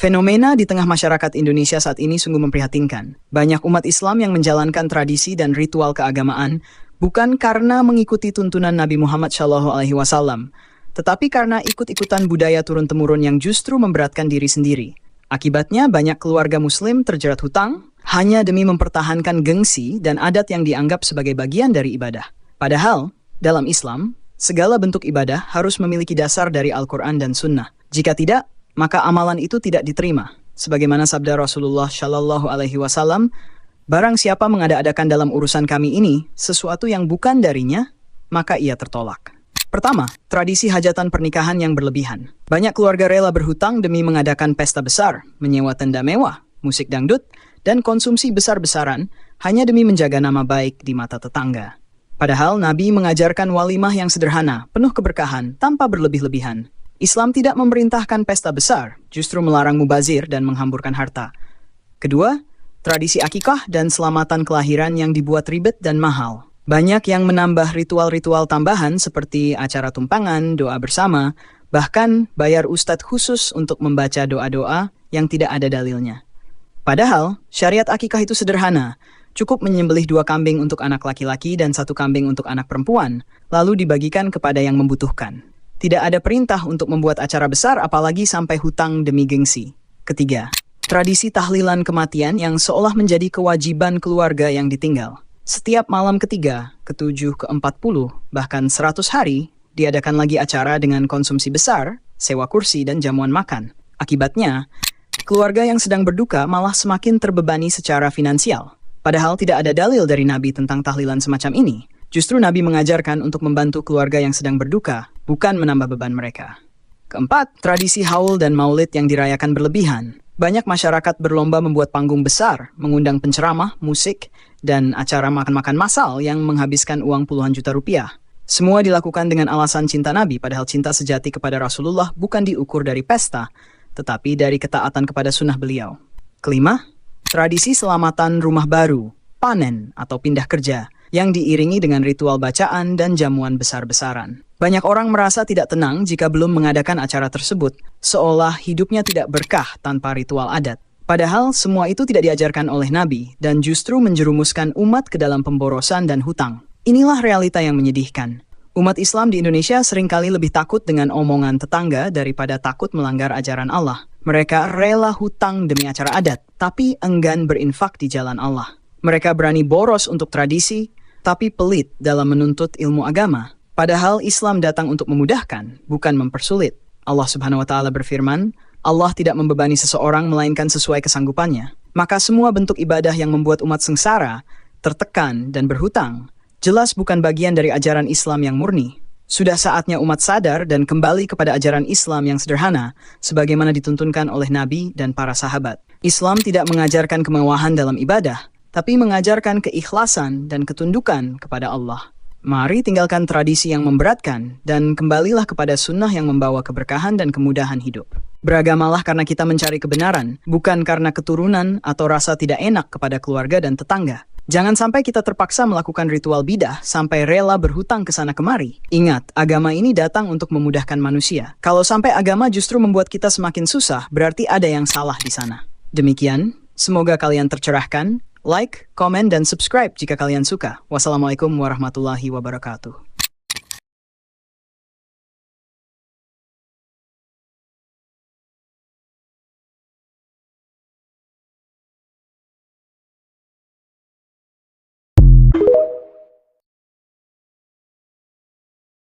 Fenomena di tengah masyarakat Indonesia saat ini sungguh memprihatinkan. Banyak umat Islam yang menjalankan tradisi dan ritual keagamaan bukan karena mengikuti tuntunan Nabi Muhammad SAW, tetapi karena ikut-ikutan budaya turun-temurun yang justru memberatkan diri sendiri. Akibatnya banyak keluarga Muslim terjerat hutang hanya demi mempertahankan gengsi dan adat yang dianggap sebagai bagian dari ibadah. Padahal, dalam Islam, segala bentuk ibadah harus memiliki dasar dari Al-Quran dan Sunnah. Jika tidak, maka amalan itu tidak diterima. Sebagaimana sabda Rasulullah Shallallahu Alaihi Wasallam, barang siapa mengada-adakan dalam urusan kami ini sesuatu yang bukan darinya, maka ia tertolak. Pertama, tradisi hajatan pernikahan yang berlebihan. Banyak keluarga rela berhutang demi mengadakan pesta besar, menyewa tenda mewah, musik dangdut, dan konsumsi besar-besaran hanya demi menjaga nama baik di mata tetangga. Padahal Nabi mengajarkan walimah yang sederhana, penuh keberkahan, tanpa berlebih-lebihan. Islam tidak memerintahkan pesta besar, justru melarang mubazir dan menghamburkan harta. Kedua, tradisi akikah dan selamatan kelahiran yang dibuat ribet dan mahal. Banyak yang menambah ritual-ritual tambahan seperti acara tumpangan, doa bersama, bahkan bayar ustadz khusus untuk membaca doa-doa yang tidak ada dalilnya. Padahal, syariat akikah itu sederhana. Cukup menyembelih 2 kambing untuk anak laki-laki dan 1 kambing untuk anak perempuan, lalu dibagikan kepada yang membutuhkan. Tidak ada perintah untuk membuat acara besar apalagi sampai hutang demi gengsi. Ketiga, tradisi tahlilan kematian yang seolah menjadi kewajiban keluarga yang ditinggal. Setiap malam ketiga, ke-7, ke-40, bahkan 100 hari, diadakan lagi acara dengan konsumsi besar, sewa kursi dan jamuan makan. Akibatnya, keluarga yang sedang berduka malah semakin terbebani secara finansial. Padahal tidak ada dalil dari Nabi tentang tahlilan semacam ini. Justru Nabi mengajarkan untuk membantu keluarga yang sedang berduka, bukan menambah beban mereka. Keempat, tradisi haul dan maulid yang dirayakan berlebihan. Banyak masyarakat berlomba membuat panggung besar, mengundang penceramah, musik, dan acara makan-makan massal yang menghabiskan uang puluhan juta rupiah. Semua dilakukan dengan alasan cinta Nabi, padahal cinta sejati kepada Rasulullah bukan diukur dari pesta, tetapi dari ketaatan kepada sunnah beliau. Kelima, tradisi selamatan rumah baru, panen atau pindah kerja, yang diiringi dengan ritual bacaan dan jamuan besar-besaran. Banyak orang merasa tidak tenang jika belum mengadakan acara tersebut, seolah hidupnya tidak berkah tanpa ritual adat. Padahal semua itu tidak diajarkan oleh Nabi dan justru menjerumuskan umat ke dalam pemborosan dan hutang. Inilah realita yang menyedihkan. Umat Islam di Indonesia seringkali lebih takut dengan omongan tetangga daripada takut melanggar ajaran Allah. Mereka rela hutang demi acara adat, tapi enggan berinfak di jalan Allah. Mereka berani boros untuk tradisi, tapi pelit dalam menuntut ilmu agama. Padahal Islam datang untuk memudahkan, bukan mempersulit. Allah Subhanahu wa Ta'ala berfirman, Allah tidak membebani seseorang melainkan sesuai kesanggupannya. Maka semua bentuk ibadah yang membuat umat sengsara, tertekan, dan berhutang, jelas bukan bagian dari ajaran Islam yang murni. Sudah saatnya umat sadar dan kembali kepada ajaran Islam yang sederhana, sebagaimana dituntunkan oleh Nabi dan para sahabat. Islam tidak mengajarkan kemewahan dalam ibadah, tapi mengajarkan keikhlasan dan ketundukan kepada Allah. Mari tinggalkan tradisi yang memberatkan dan kembalilah kepada sunnah yang membawa keberkahan dan kemudahan hidup. Beragamalah karena kita mencari kebenaran, bukan karena keturunan atau rasa tidak enak kepada keluarga dan tetangga. Jangan sampai kita terpaksa melakukan ritual bidah sampai rela berhutang ke sana kemari. Ingat, agama ini datang untuk memudahkan manusia. Kalau sampai agama justru membuat kita semakin susah, berarti ada yang salah di sana. Demikian, semoga kalian tercerahkan. Like, komen, dan subscribe jika kalian suka. Wassalamualaikum warahmatullahi wabarakatuh.